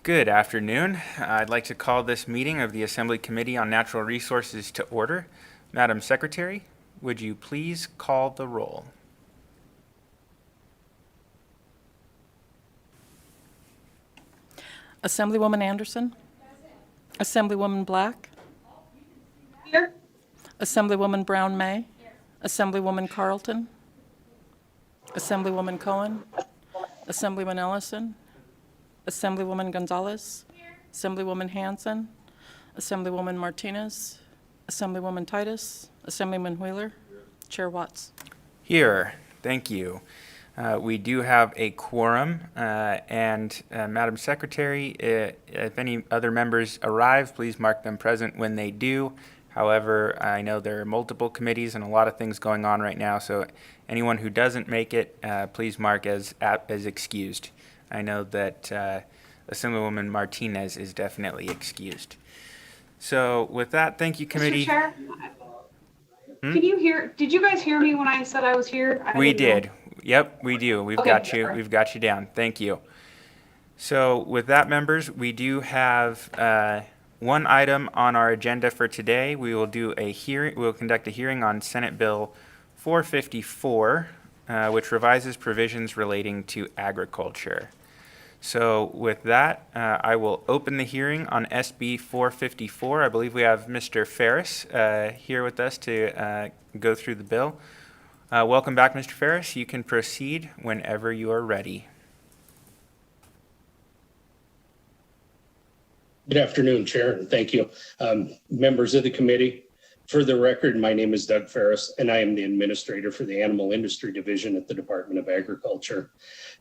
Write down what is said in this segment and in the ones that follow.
Good afternoon. I'd like to call this meeting of the Assembly Committee on Natural Resources to order. Madam Secretary, would you please call the roll? Assemblywoman Anderson. Assemblywoman Black. Here. Assemblywoman Brown May. Assemblywoman Carlton. Assemblywoman Cohen. Assemblyman Ellison. Assemblywoman Gonzalez. Assemblywoman Hanson. Assemblywoman Martinez. Assemblywoman Titus. Assemblyman Wheeler. Chair Watts. Here. Thank you. We do have a quorum, and Madam Secretary, if any other members arrive, please mark them present when they do. However, I know there are multiple committees and a lot of things going on right now, so anyone who doesn't make it, please mark as excused. I know that Assemblywoman Martinez is definitely excused. So with that, thank you, committee. Mr. Chair, can you hear? Did you guys hear me when I said I was here? We did. Yep, we do. We've Okay, got you. sorry. We've got you down. Thank you. So with that, members, we do have one item on our agenda for today. We will do a hearing. We'll conduct a hearing on Senate Bill 454, which revises provisions relating to agriculture. So with that, I will open the hearing on SB 454. I believe we have Mr. Ferris here with us to go through the bill. Welcome back, Mr. Ferris. You can proceed whenever you are ready. Good afternoon, Chair, and thank you. Members of the committee, for the record, my name is Doug Ferris, and I am the Administrator for the Animal Industry Division at the Department of Agriculture.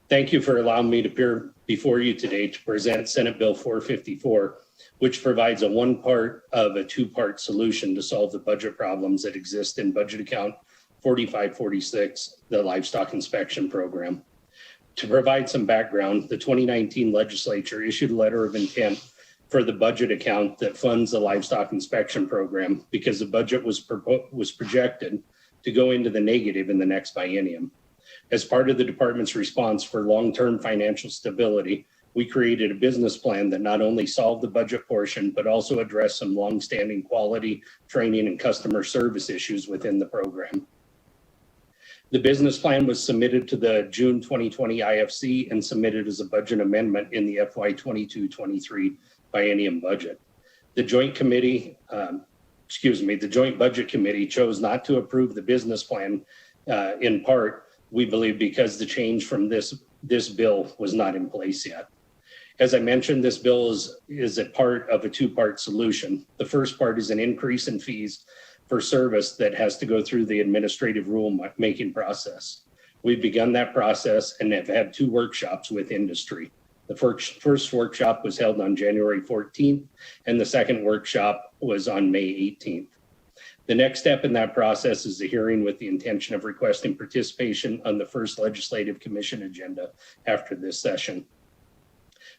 Thank you for allowing me to appear before you today to present Senate Bill 454, which provides a one-part of a two-part solution to solve the budget problems that exist in budget account 4546, the Livestock Inspection Program. To provide some background, the 2019 legislature issued a letter of intent for the budget account that funds the Livestock Inspection Program because the budget was projected to go into the negative in the next biennium. As part of the department's response for long-term financial stability, we created a business plan that not only solved the budget portion, but also addressed some longstanding quality, training, and customer service issues within the program. The business plan was submitted to the June 2020 IFC and submitted as a budget amendment in the FY 22-23 biennium budget. The Joint Budget Committee chose not to approve the business plan in part, we believe, because the change from this bill was not in place yet. As I mentioned, this bill is a part of a two-part solution. The first part is an increase in fees for service that has to go through the administrative rule-making process. We've begun that process and have had two workshops with industry. The first workshop was held on January 14th, and the second workshop was on May 18th. The next step in that process is the hearing with the intention of requesting participation on the first legislative commission agenda after this session.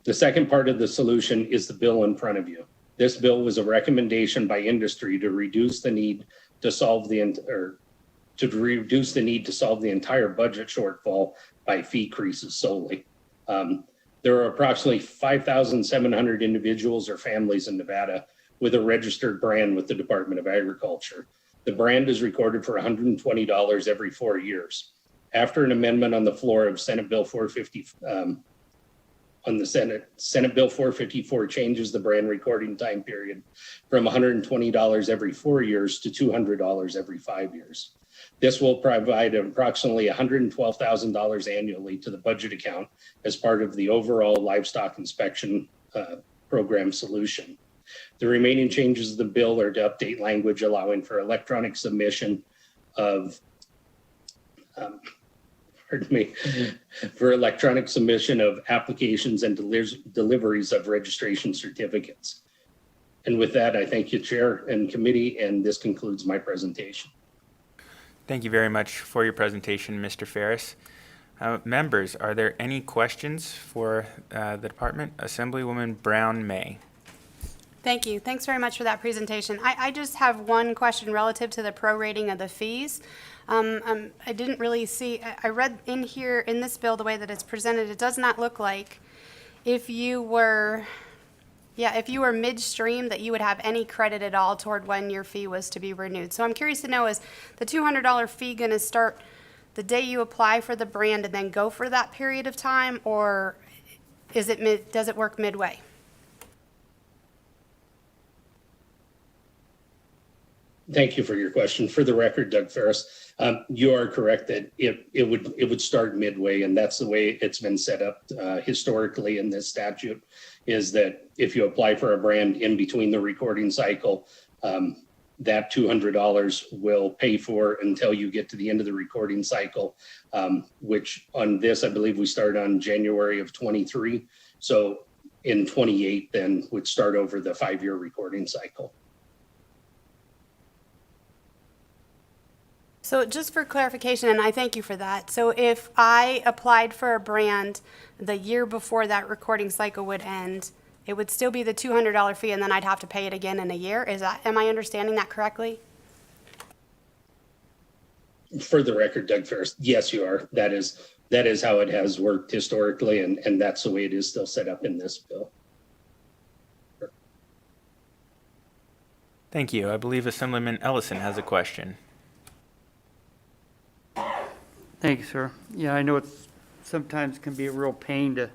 The second part of the solution is the bill in front of you. This bill was a recommendation by industry to reduce the need to solve the entire budget shortfall by fee increases solely. There are approximately 5,700 individuals or families in Nevada with a registered brand with the Department of Agriculture. The brand is recorded for $120 every 4 years. After an amendment on the floor of Senate Bill 450, Senate Bill 454 changes the brand recording time period from $120 every 4 years to $200 every 5 years. This will provide approximately $112,000 annually to the budget account as part of the overall livestock inspection program solution. The remaining changes of the bill are to update language allowing for electronic submission of applications and deliveries of registration certificates. And with that, I thank you, Chair and Committee, and this concludes my presentation. Thank you very much for your presentation, Mr. Ferris. Members, are there any questions for the department? Assemblywoman Brown May. Thank you. Thanks very much for that presentation. I just have one question relative to the prorating of the fees. I didn't really see, I read in here in this bill the way that it's presented, it does not look like if you were midstream, that you would have any credit at all toward when your fee was to be renewed. So I'm curious to know, is the $200 fee going to start the day you apply for the brand and then go for that period of time, or does it work midway? Thank you for your question. For the record, Doug Ferris, you are correct that it would start midway, and that's the way it's been set up historically in this statute, is that if you apply for a brand in between the recording cycle, that $200 will pay for until you get to the end of the recording cycle, which on this, I believe we start on January of 23. So in 28, then would start over the 5-year recording cycle. So just for clarification, and I thank you for that. So if I applied for a brand the year before that recording cycle would end, it would still be the $200 fee, and then I'd have to pay it again in a year? Am I understanding that correctly? For the record, Doug Ferris, yes, you are. That is how it has worked historically, and that's the way it is still set up in this bill. Thank you. I believe Assemblyman Ellison has a question. Thank you, sir. Yeah, I know it's sometimes can be a real pain to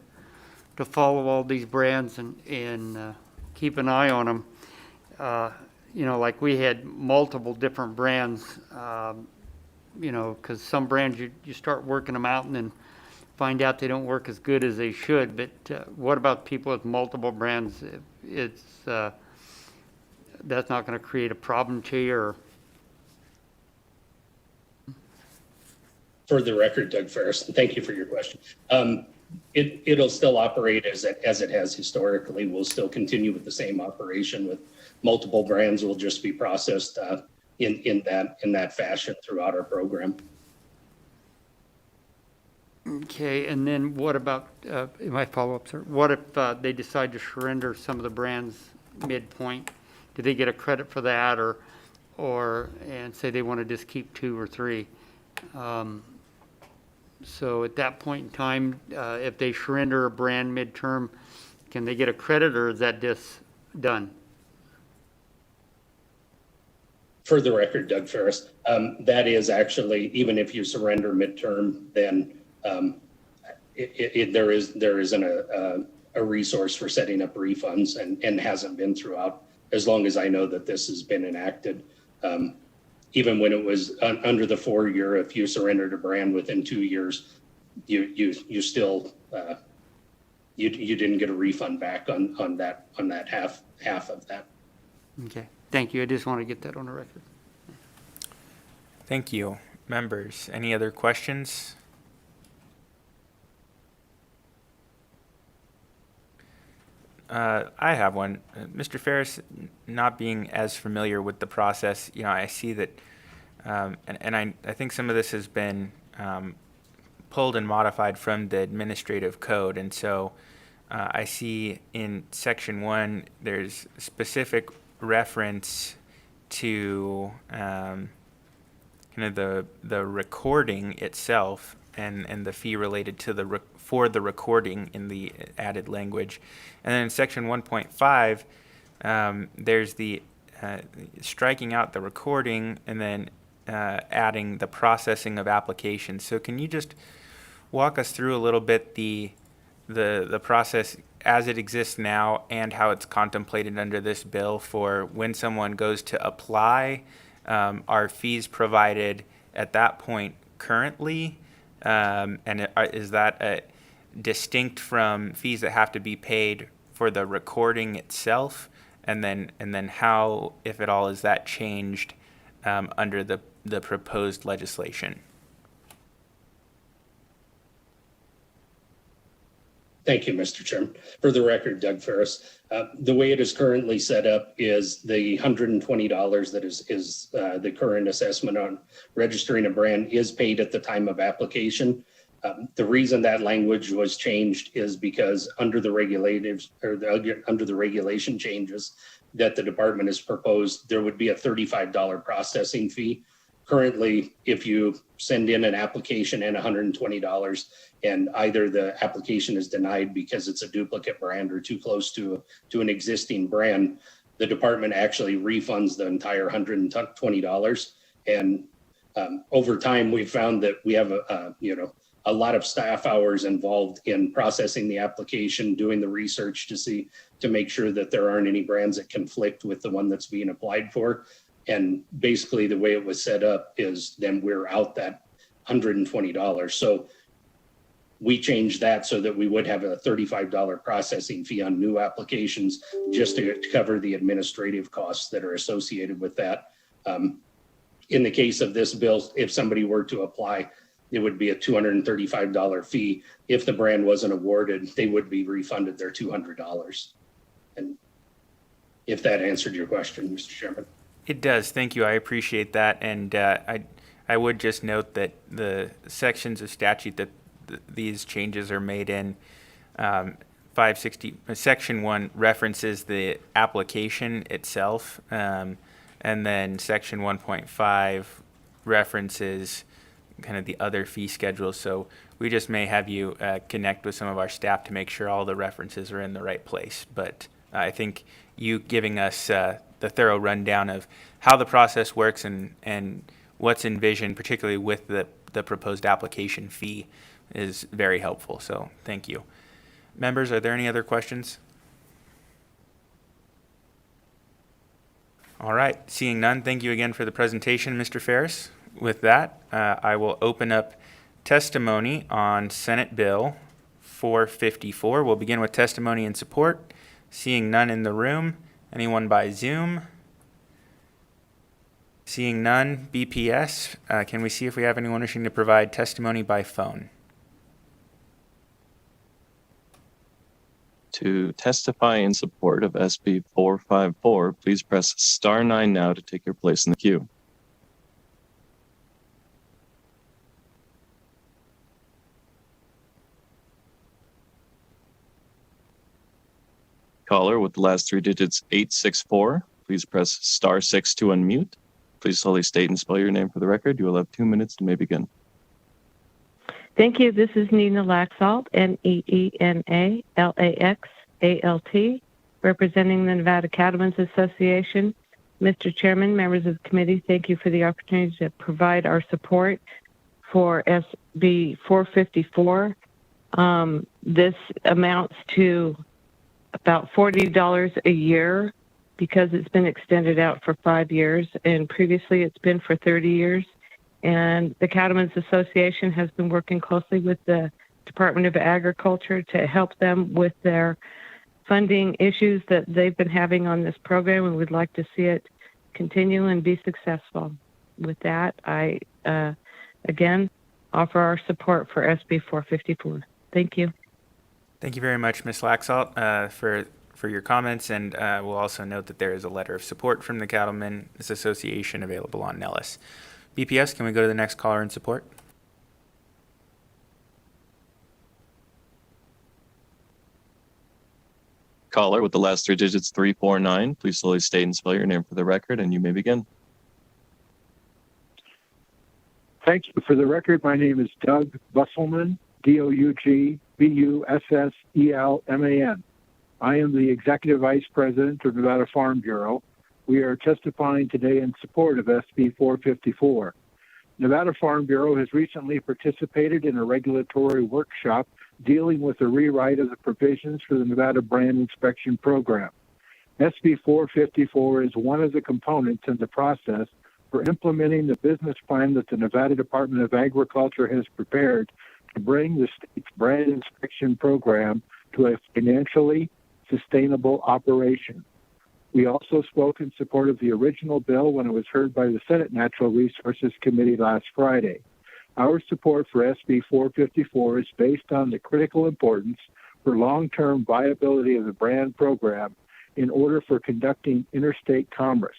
follow all these brands and keep an eye on them. Like we had multiple different brands, because some brands you start working them out and then find out they don't work as good as they should. But what about people with multiple brands? It's that's not going to create a problem to you, or? For the record, Doug Ferris, thank you for your question. It'll still operate as it has historically. We'll still continue with the same operation with multiple brands. Will just be processed in that fashion throughout our program. Okay, and then what about, my follow-up, sir? What if they decide to surrender some of the brands midpoint? Do they get a credit for that, or and say they want to just keep 2 or 3? So at that point in time, if they surrender a brand midterm, can they get a credit, or is that just done? For the record, Doug Ferris, that is actually, even if you surrender midterm, then there isn't a resource for setting up refunds, and hasn't been throughout, as long as I know that this has been enacted. Even when it was under the 4-year, if you surrendered a brand within 2 years, you still you didn't get a refund back on that half of that. Okay, thank you. I just want to get that on the record. Thank you. Members, any other questions? I have one. Mr. Ferris, not being as familiar with the process, I see that, and I think some of this has been pulled and modified from the administrative code. And so I see in section 1, there's specific reference to kind of the recording itself and the fee related to for the recording in the added language. And then in section 1.5, there's the striking out the recording and then adding the processing of applications. So can you just walk us through a little bit the process as it exists now and how it's contemplated under this bill for when someone goes to apply? Are fees provided at that point currently? And is that distinct from fees that have to be paid for the recording itself? And then how, if at all, is that changed under the proposed legislation? Thank you, Mr. Chairman. For the record, Doug Ferris, the way it is currently set up is the $120 that is the current assessment on registering a brand is paid at the time of application. The reason that language was changed is because under the under the regulation changes that the department has proposed, there would be a $35 processing fee Currently, if you send in an application and $120 and either the application is denied because it's a duplicate brand or too close to an existing brand, the department actually refunds the entire $120. And over time, we've found that we have a lot of staff hours involved in processing the application, doing the research to make sure that there aren't any brands that conflict with the one that's being applied for. And basically the way it was set up is then we're out that $120. So we changed that so that we would have a $35 processing fee on new applications just to cover the administrative costs that are associated with that. In the case of this bill, if somebody were to apply, it would be a $235 fee. If the brand wasn't awarded, they would be refunded their $200. And if that answered your question, Mr. Chairman. It does. Thank you. I appreciate that. And I would just note that the sections of statute that these changes are made in, 560, Section 1 references the application itself, and then Section 1.5 references kind of the other fee schedules. So we just may have you connect with some of our staff to make sure all the references are in the right place. But I think you giving us the thorough rundown of how the process works and what's envisioned, particularly with the proposed application fee, is very helpful. So thank you. Members, are there any other questions? All right, seeing none, thank you again for the presentation, Mr. Ferris. With that, I will open up testimony on Senate Bill 454. We'll begin with testimony in support. Seeing none in the room. Anyone by Zoom? Seeing none, BPS, can we see if we have anyone wishing to provide testimony by phone? To testify in support of SB 454, please press star 9 now to take your place in the queue. Caller with the last 3 digits 864, please press star 6 to unmute. Please slowly state and spell your name for the record. You will have 2 minutes to may begin. Thank you. This is Nina Laxalt, NEENA-LAXALT, representing the Nevada Cattlemen's Association. Mr. Chairman, members of the committee, thank you for the opportunity to provide our support for SB 454. This amounts to about $40 a year because it's been extended out for 5 years, and previously it's been for 30 years. And the Cattlemen's Association has been working closely with the Department of Agriculture to help them with their funding issues that they've been having on this program, and we'd like to see it continue and be successful. With that, I, again, offer our support for SB 454. Thank you. Thank you very much, Ms. Laxalt, for your comments, and we'll also note that there is a letter of support from the Cattlemen's Association available on Nellis. BPS, can we go to the next caller in support? Caller with the last 3 digits 349, please slowly state and spell your name for the record, and you may begin. Thank you. For the record, my name is Doug Busselman, DOUGBUSSELMAN. I am the Executive Vice President of Nevada Farm Bureau. We are testifying today in support of SB 454. Nevada Farm Bureau has recently participated in a regulatory workshop dealing with the rewrite of the provisions for the Nevada Brand Inspection Program. SB 454 is one of the components in the process for implementing the business plan that the Nevada Department of Agriculture has prepared to bring the state's brand inspection program to a financially sustainable operation. We also spoke in support of the original bill when it was heard by the Senate Natural Resources Committee last Friday. Our support for SB 454 is based on the critical importance for long-term viability of the brand program in order for conducting interstate commerce.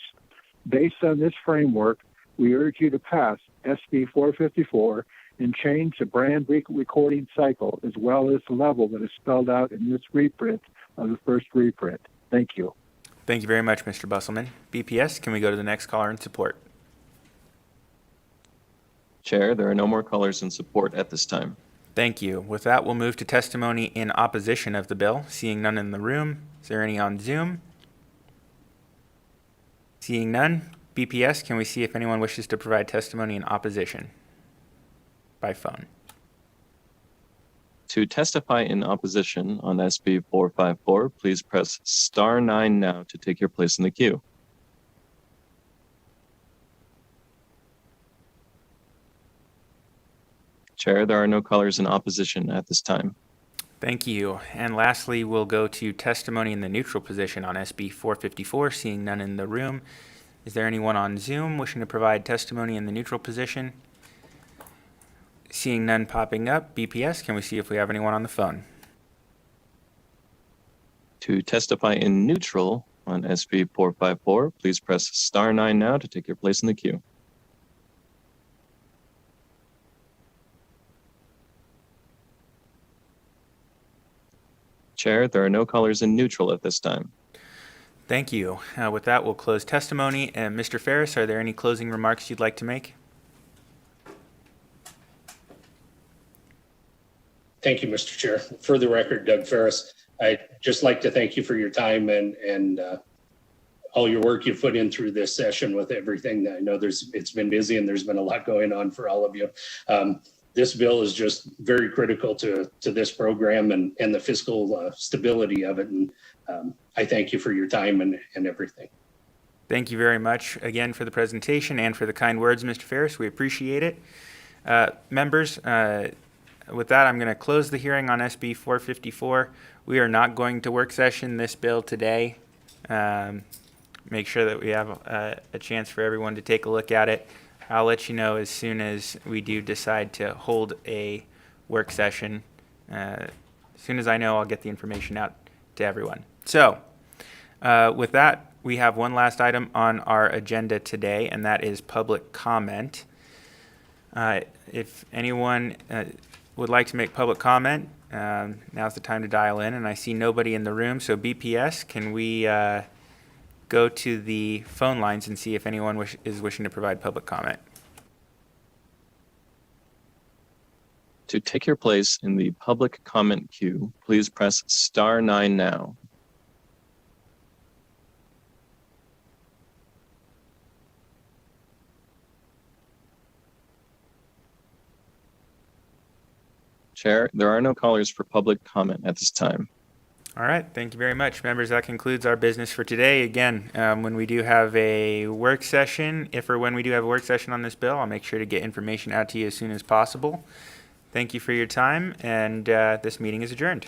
Based on this framework, we urge you to pass SB 454 and change the brand recording cycle as well as the level that is spelled out in this reprint of the first reprint. Thank you. Thank you very much, Mr. Busselman. BPS, can we go to the next caller in support? Chair, there are no more callers in support at this time. Thank you. With that, we'll move to testimony in opposition of the bill. Seeing none in the room, is there any on Zoom? Seeing none, BPS, can we see if anyone wishes to provide testimony in opposition by phone? To testify in opposition on SB 454, please press star 9 now to take your place in the queue. Chair, there are no callers in opposition at this time. Thank you. And lastly, we'll go to testimony in the neutral position on SB 454. Seeing none in the room, is there anyone on Zoom wishing to provide testimony in the neutral position? Seeing none popping up, BPS, can we see if we have anyone on the phone? To testify in neutral on SB 454, please press star 9 now to take your place in the queue. Chair, there are no callers in neutral at this time. Thank you. With that, we'll close testimony. And Mr. Ferris, are there any closing remarks you'd like to make? Thank you, Mr. Chair. For the record, Doug Ferris, I'd just like to thank you for your time and all your work you've put in through this session with everything. I know it's been busy and there's been a lot going on for all of you. This bill is just very critical to this program and the fiscal stability of it. And I thank you for your time and everything. Thank you very much again for the presentation and for the kind words, Mr. Ferris. We appreciate it. Members, with that, I'm going to close the hearing on SB 454. We are not going to work session this bill today. Make sure that we have a chance for everyone to take a look at it. I'll let you know as soon as we do decide to hold a work session. As soon as I know, I'll get the information out to everyone. So, with that, we have one last item on our agenda today, and that is public comment. If anyone would like to make public comment, now's the time to dial in, and I see nobody in the room. So BPS, can we go to the phone lines and see if anyone is wishing to provide public comment? To take your place in the public comment queue, please press star 9 now. Chair, there are no callers for public comment at this time. All right, thank you very much, members. That concludes our business for today. Again, when we do have a work session, if or when we do have a work session on this bill, I'll make sure to get information out to you as soon as possible. Thank you for your time, and this meeting is adjourned.